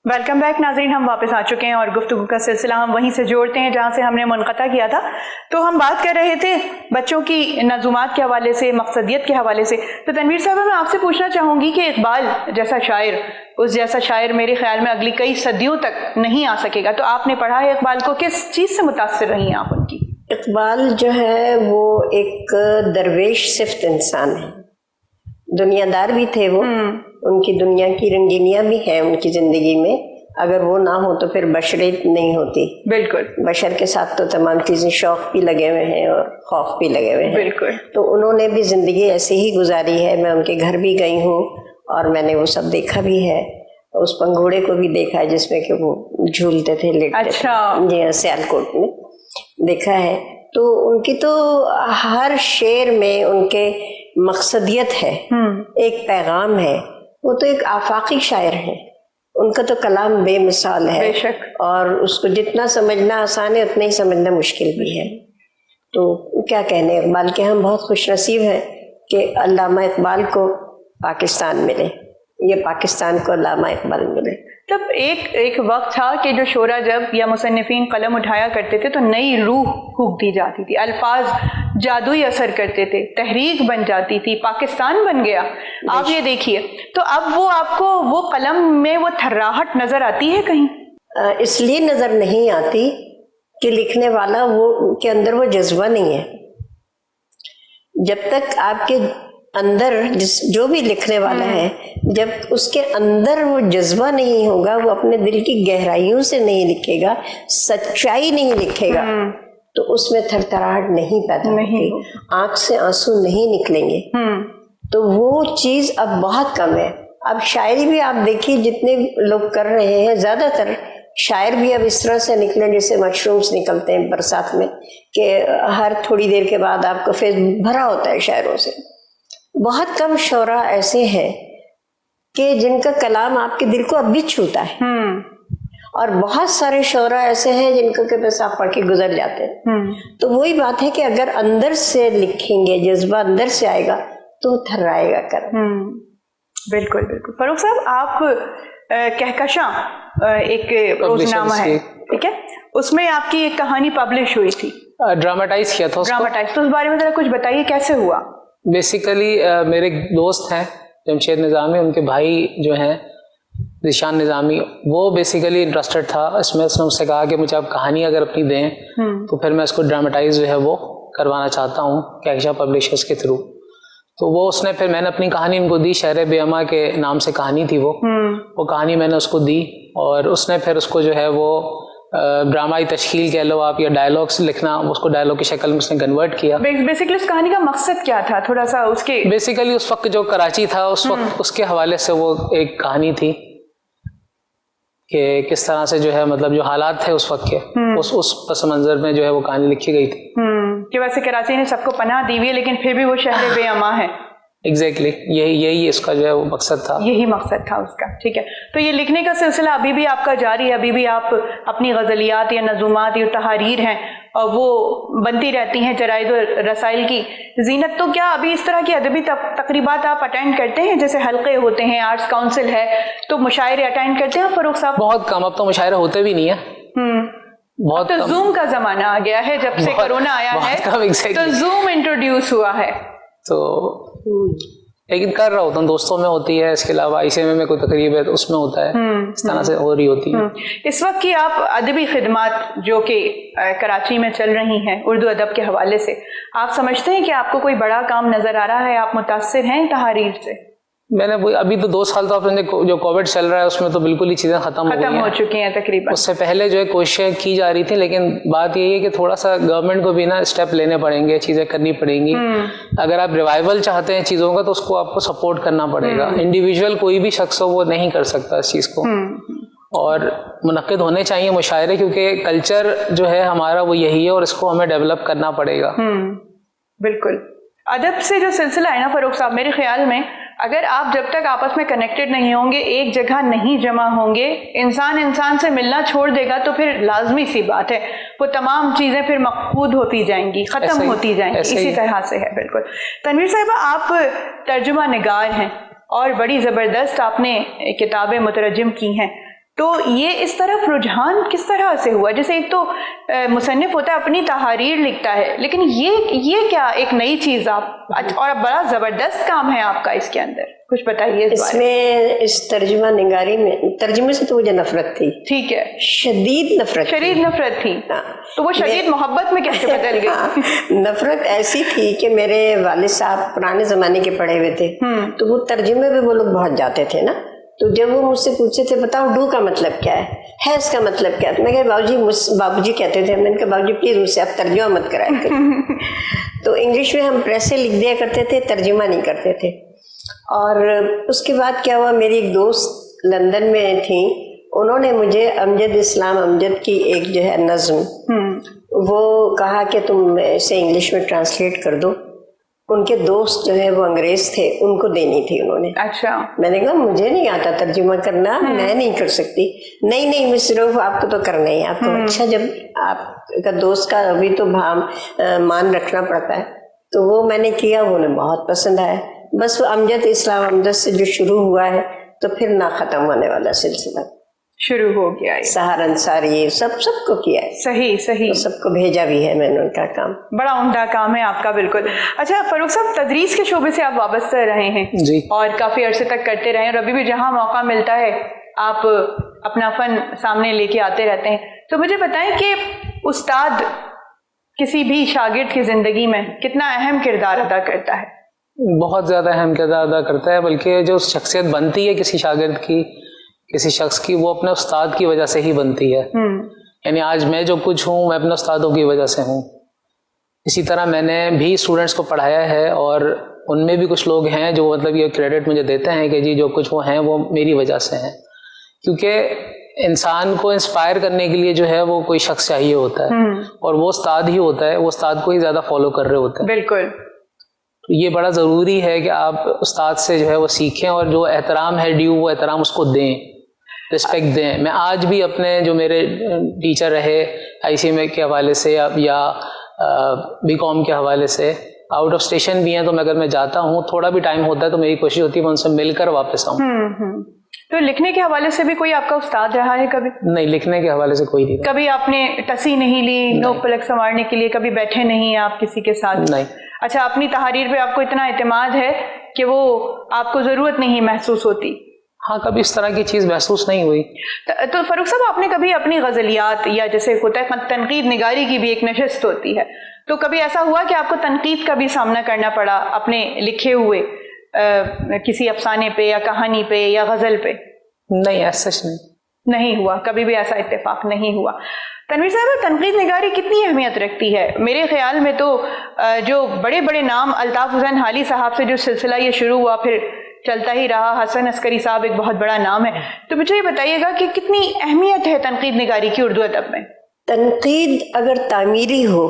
Welcome back ناظرین، ہم واپس آ چکے ہیں اور گفتگو کا سلسلہ ہم وہیں سے جوڑتے ہیں جہاں سے ہم نے منقطع کیا تھا. تو ہم بات کر رہے تھے بچوں کی نظومات کے حوالے سے، مقصدیت کے حوالے سے. تو تنویر صاحبہ، میں آپ سے پوچھنا چاہوں گی کہ اقبال جیسا شاعر، اس جیسا شاعر میرے خیال میں اگلی کئی صدیوں تک نہیں آ سکے گا. تو آپ نے پڑھا ہے اقبال کو، کس چیز سے متاثر رہی ہیں آپ ان کی؟ اقبال جو ہے وہ ایک درویش صفت انسان ہے، دنیا دار بھی تھے وہ. ان کی دنیا کی رنگینیاں بھی ہیں ان کی زندگی میں، اگر وہ نہ ہو تو پھر بشریت نہیں ہوتی. بالکل. بشر کے ساتھ تو تمام چیزیں، شوق بھی لگے ہوئے ہیں اور خوف بھی لگے ہوئے ہیں. بالکل. تو انہوں نے بھی زندگی ایسے ہی گزاری ہے. میں ان کے گھر بھی گئی ہوں اور میں نے وہ سب دیکھا بھی ہے. اس پنگھوڑے کو بھی دیکھا ہے جس میں کہ وہ جھولتے تھے، لیٹتے تھے. جی ہاں، سیالکوٹ میں دیکھا ہے. تو ان کی تو ہر شعر میں ان کے مقصدیت ہے، ایک پیغام ہے. وہ تو ایک آفاقی شاعر ہیں. ان کا تو کلام بے مثال ہے، اور اس کو جتنا سمجھنا آسان ہے اتنا ہی سمجھنا مشکل بھی ہے. تو کیا کہنے اقبال کے. ہم بہت خوش نصیب ہیں کہ علامہ اقبال کو پاکستان ملے، یہ پاکستان کو علامہ اقبال ملے. تب ایک وقت تھا کہ جو شعراء جب یا مصنفین قلم اٹھایا کرتے تھے تو نئی روح پھونک دی جاتی تھی، الفاظ جادوئی اثر کرتے تھے، تحریک بن جاتی تھی، پاکستان بن گیا. آپ یہ دیکھیے، تو اب وہ آپ کو وہ قلم میں وہ تھراہٹ نظر آتی ہے کہیں؟ اس لیے نظر نہیں آتی کہ لکھنے والا وہ کے اندر وہ جذبہ نہیں ہے. جب تک آپ کے اندر جو بھی لکھنے والا ہے، جب اس کے اندر وہ جذبہ نہیں ہوگا، وہ اپنے دل کی گہرائیوں سے نہیں لکھے گا، سچائی نہیں لکھے گا، تو اس میں تھر تھراہٹ نہیں پیدا ہوگی، آنکھ سے آنسو نہیں نکلیں گے. تو وہ چیز اب بہت کم ہے. اب شاعری بھی آپ دیکھیے جتنے لوگ کر رہے ہیں، زیادہ تر شاعر بھی اب اس طرح سے نکلے جیسے مشرومس نکلتے ہیں برسات میں، کہ ہر تھوڑی دیر کے بعد آپ کا فیس بھرا ہوتا ہے شاعروں سے. بہت کم شعراء ایسے ہیں کہ جن کا کلام آپ کے دل کو اب بھی چھوتا ہے، اور بہت سارے شعراء ایسے ہیں جن کو کہ بس آپ پڑھ کے گزر جاتے ہیں. تو وہی بات ہے کہ اگر اندر سے لکھیں گے، جذبہ اندر سے آئے گا تو تھرائے گا کرم. بالکل بالکل. فاروق صاحب، آپ کہکشاں ایک روزنامہ ہے، ٹھیک ہے، اس میں آپ کی ایک کہانی پبلش ہوئی تھی، ڈراماٹائز کیا تھا اس کو. ڈراماٹائز، تو اس بارے میں ذرا کچھ بتائیے کیسے ہوا؟ بیسیکلی میرے دوست ہیں جمشید نظامی، ان کے بھائی جو ہیں ذیشان نظامی، وہ بیسیکلی انٹرسٹڈ تھا اس میں. اس نے مجھ سے کہا کہ مجھے آپ کہانی اگر اپنی دیں تو پھر میں اس کو ڈراماٹائز جو ہے وہ کروانا چاہتا ہوں کہکشاں پبلشرز کے تھرو. تو وہ اس نے پھر میں نے اپنی کہانی ان کو دی، شہر بے اما کے نام سے کہانی تھی وہ کہانی میں نے اس کو دی، اور اس نے پھر اس کو جو ہے وہ ڈرامائی تشکیل کہہ لو آپ، یا ڈائلاگس لکھنا، اس کو ڈائلاگ کی شکل میں اس نے کنورٹ کیا. بیسیکلی اس کہانی کا مقصد کیا تھا؟ تھوڑا سا اس کے بیسیکلی اس وقت جو کراچی تھا اس وقت، اس کے حوالے سے وہ ایک کہانی تھی کہ کس طرح سے جو ہے مطلب جو حالات تھے اس وقت کے، اس پس منظر میں جو ہے وہ کہانی لکھی گئی تھی. کہ ویسے کراچی نے سب کو پناہ دی ہوئی ہے لیکن پھر بھی وہ شہر بے اما ہے. ایگزیکٹلی یہی اس کا جو ہے وہ مقصد تھا، یہی مقصد تھا اس کا. ٹھیک ہے، تو یہ لکھنے کا سلسلہ ابھی بھی آپ کا جاری ہے؟ ابھی بھی آپ اپنی غزلیات یا نظومات یا تحاریر ہیں اور وہ بنتی رہتی ہیں جرائد و رسائل کی زینت؟ تو کیا ابھی اس طرح کی ادبی تقریبات آپ اٹینڈ کرتے ہیں؟ جیسے حلقے ہوتے ہیں، آرٹس کاؤنسل ہے، تو مشاعرے اٹینڈ کرتے ہیں فاروق صاحب؟ بہت کم، اب تو مشاعرے ہوتے بھی نہیں ہیں. بہت تو زوم کا زمانہ آ گیا ہے، جب سے کرونا آیا ہے تو زوم انٹروڈیوس ہوا ہے. تو لیکن کر رہا ہوتا ہوں، دوستوں میں ہوتی ہے، اس کے علاوہ ICMA میں کوئی تقریب ہے تو اس میں ہوتا ہے، اس طرح سے ہو رہی ہوتی ہے. اس وقت کی آپ ادبی خدمات جو کہ کراچی میں چل رہی ہیں اردو ادب کے حوالے سے، آپ سمجھتے ہیں کہ آپ کو کوئی بڑا کام نظر آ رہا ہے؟ آپ متاثر ہیں تحاریر سے؟ میں نے ابھی تو 2 سال تو اپنے جو کووڈ چل رہا ہے اس میں تو بالکل ہی چیزیں ختم ہو چکی ہیں تقریباً. اس سے پہلے جو ہے کوششیں کی جا رہی تھیں، لیکن بات یہی ہے کہ تھوڑا سا گورنمنٹ کو بھی نا اسٹیپ لینے پڑیں گے، چیزیں کرنی پڑیں گی. اگر آپ ریوائول چاہتے ہیں چیزوں کا تو اس کو آپ کو سپورٹ کرنا پڑے گا. انڈیویجول کوئی بھی شخص ہو وہ نہیں کر سکتا اس چیز کو، اور منعقد ہونے چاہیے مشاعرے، کیونکہ کلچر جو ہے ہمارا وہ یہی ہے اور اس کو ہمیں ڈیولپ کرنا پڑے گا. بالکل. ادب سے جو سلسلہ ہے نا فاروق صاحب، میرے خیال میں اگر آپ جب تک آپس میں کنیکٹڈ نہیں ہوں گے، ایک جگہ نہیں جمع ہوں گے، انسان سے ملنا چھوڑ دے گا تو پھر لازمی سی بات ہے وہ تمام چیزیں پھر مفقود ہوتی جائیں گی، ختم ہوتی جائیں گی. اسی طرح سے ہے. بالکل. تنویر صاحبہ، آپ ترجمہ نگار ہیں اور بڑی زبردست آپ نے کتابیں مترجم کی ہیں. تو یہ اس طرف رجحان کس طرح سے ہوا؟ جیسے ایک تو مصنف ہوتا ہے اپنی تحاریر لکھتا ہے، لیکن یہ کیا ایک نئی چیز آپ، اور بڑا زبردست کام ہے آپ کا اس کے اندر، کچھ بتائیے اس میں، اس ترجمہ نگاری میں، ترجمے سے تو مجھے نفرت تھی، ٹھیک ہے، شدید نفرت تھی، تو وہ شدید محبت میں کیسے بدل گئی؟ نفرت ایسی تھی کہ میرے والد صاحب پرانے زمانے کے پڑھے ہوئے تھے، تو وہ ترجمے پہ وہ لوگ بہت جاتے تھے نا، تو جب وہ مجھ سے پوچھتے تھے بتاؤ ڈو کا مطلب کیا ہے اس کا مطلب کیا ہے، میں کہا بابو جی کہتے تھے، میں نے کہا بابو جی پلیز مجھ سے آپ ترجمہ مت کرائے تھے تو انگلش میں ہم پریس سے لکھ دیا کرتے تھے، ترجمہ نہیں کرتے تھے۔ اور اس کے بعد کیا ہوا، میری ایک دوست لندن میں تھیں، انہوں نے مجھے امجد اسلام امجد کی ایک جو ہے نظم، وہ کہا کہ تم اسے انگلش میں ٹرانسلیٹ کر دو، ان کے دوست جو ہے وہ انگریز تھے، ان کو دینی تھی انہوں نے۔ اچھا، میں نے کہا مجھے نہیں آتا ترجمہ کرنا، میں نہیں کر سکتی۔ نہیں مس روف آپ کو تو کرنا ہی ہے، آپ کو۔ اچھا، جب آپ کا دوست کا ابھی تو مان رکھنا پڑتا ہے، تو وہ میں نے کیا، وہ انہیں بہت پسند آیا۔ بس وہ امجد اسلام امجد سے جو شروع ہوا ہے تو پھر نہ ختم ہونے والا سلسلہ شروع ہو گیا ہے۔ سہارنسار یہ سب کو کیا ہے، صحیح، تو سب کو بھیجا بھی ہے میں نے، ان کا کام بڑا عمدہ کام ہے آپ کا، بالکل۔ اچھا فاروق صاحب، تدریس کے شعبے سے آپ وابستہ رہے ہیں جی، اور کافی عرصے تک کرتے رہے، اور ابھی بھی جہاں موقع ملتا ہے آپ اپنا فن سامنے لے کے آتے رہتے ہیں، تو مجھے بتائیں کہ استاد کسی بھی شاگرد کی زندگی میں کتنا اہم کردار ادا کرتا ہے؟ بہت زیادہ اہم کردار ادا کرتا ہے، بلکہ جو شخصیت بنتی ہے کسی شاگرد کی، کسی شخص کی، وہ اپنے استاد کی وجہ سے ہی بنتی ہے۔ یعنی آج میں جو کچھ ہوں، میں اپنے استادوں کی وجہ سے ہوں۔ اسی طرح میں نے بھی اسٹوڈنٹس کو پڑھایا ہے، اور ان میں بھی کچھ لوگ ہیں جو مطلب یہ کریڈٹ مجھے دیتے ہیں کہ جی جو کچھ وہ ہیں وہ میری وجہ سے ہیں، کیونکہ انسان کو انسپائر کرنے کے لیے جو ہے وہ کوئی شخص چاہیے ہوتا ہے، اور وہ استاد ہی ہوتا ہے، وہ استاد کو ہی زیادہ فالو کر رہے ہوتے ہیں۔ بالکل، یہ بڑا ضروری ہے کہ آپ استاد سے جو ہے وہ سیکھیں، اور جو احترام ہے ڈیو، وہ احترام اس کو دیں، رسپیکٹ دیں۔ میں آج بھی اپنے جو میرے ٹیچر رہے آئی سی ایم اے کے حوالے سے یا بی کام کے حوالے سے، آؤٹ آف اسٹیشن بھی ہیں، تو اگر میں جاتا ہوں، تھوڑا بھی ٹائم ہوتا ہے تو میری کوشش ہوتی ہے میں ان سے مل کر واپس آؤں۔ تو لکھنے کے حوالے سے بھی کوئی آپ کا استاد رہا ہے کبھی؟ نہیں، لکھنے کے حوالے سے کوئی نہیں۔ کبھی آپ نے ٹسی نہیں لی نوک پلک سنوارنے کے لیے؟ کبھی بیٹھے نہیں آپ کسی کے ساتھ؟ نہیں۔ اچھا، اپنی تحریر پہ آپ کو اتنا اعتماد ہے کہ وہ آپ کو ضرورت نہیں محسوس ہوتی؟ ہاں، کبھی اس طرح کی چیز محسوس نہیں ہوئی۔ تو فاروق صاحب، آپ نے کبھی اپنی غزلیات، یا جیسے ہوتا ہے تنقید نگاری کی بھی ایک نشست ہوتی ہے، تو کبھی ایسا ہوا کہ آپ کو تنقید کا بھی سامنا کرنا پڑا اپنے لکھے ہوئے کسی افسانے پہ یا کہانی پہ یا غزل پہ؟ نہیں، ایسا نہیں ہوا، کبھی بھی ایسا اتفاق نہیں ہوا۔ تنویر صاحب، تنقید نگاری کتنی اہمیت رکھتی ہے؟ میرے خیال میں تو جو بڑے بڑے نام، الطاف حسین حالی صاحب سے جو سلسلہ یہ شروع ہوا، پھر چلتا ہی رہا، حسن عسکری صاحب ایک بہت بڑا نام ہے، تو مجھے یہ بتائیے گا کہ کتنی اہمیت ہے تنقید نگاری کی اردو ادب میں؟ تنقید اگر تعمیری ہو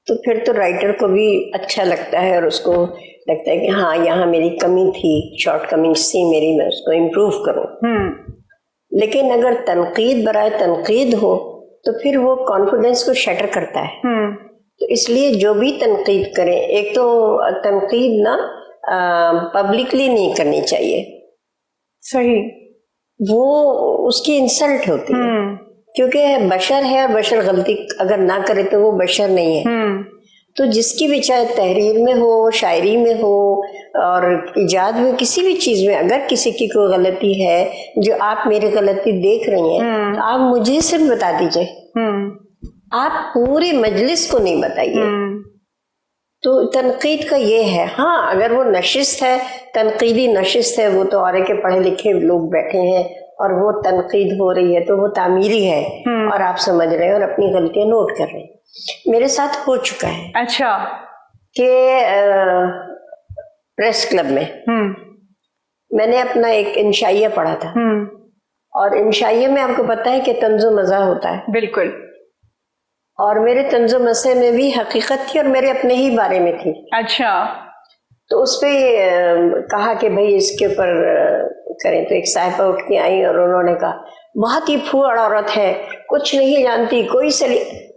تو پھر تو رائٹر کو بھی اچھا لگتا ہے، اور اس کو لگتا ہے کہ ہاں یہاں میری کمی تھی، شارٹ کمنگس تھی میری، میں اس کو امپروو کروں۔ لیکن اگر تنقید برائے تنقید ہو تو پھر وہ کانفیڈنس کو شٹر کرتا ہے۔ تو اس لیے جو بھی تنقید کریں، ایک تو تنقید نا پبلکلی نہیں کرنی چاہیے، صحیح، وہ اس کی انسلٹ ہوتی ہے، کیونکہ بشر ہے، اور بشر غلطی اگر نہ کرے تو وہ بشر نہیں ہے۔ تو جس کی بھی چاہے تحریر میں ہو، شاعری میں ہو، اور ایجاد میں، کسی بھی چیز میں اگر کسی کی کوئی غلطی ہے جو آپ میری غلطی دیکھ رہی ہیں، تو آپ مجھے صرف بتا دیجئے، آپ پوری مجلس کو نہیں بتائیے۔ تو تنقید کا یہ ہے، ہاں اگر وہ نشست ہے، تنقیدی نشست ہے، وہ تو اور کے پڑھے لکھے لوگ بیٹھے ہیں اور وہ تنقید ہو رہی ہے تو وہ تعمیری ہے، اور آپ سمجھ رہے ہیں اور اپنی غلطیاں نوٹ کر رہے ہیں۔ میرے ساتھ ہو چکا ہے اچھا کہ پریس کلب میں نے اپنا ایک انشائیہ پڑھا تھا، اور انشائیہ میں آپ کو پتا ہے کہ طنز و مزاح ہوتا ہے، بالکل، اور میرے طنز و مزاح میں بھی حقیقت تھی اور میرے اپنے ہی بارے میں تھی۔ اچھا، تو اس پہ کہا کہ بھائی اس کے اوپر کریں، تو ایک صاحبہ اٹھ کے آئی اور انہوں نے کہا بہت ہی پھوڑ عورت ہے، کچھ نہیں جانتی، کوئی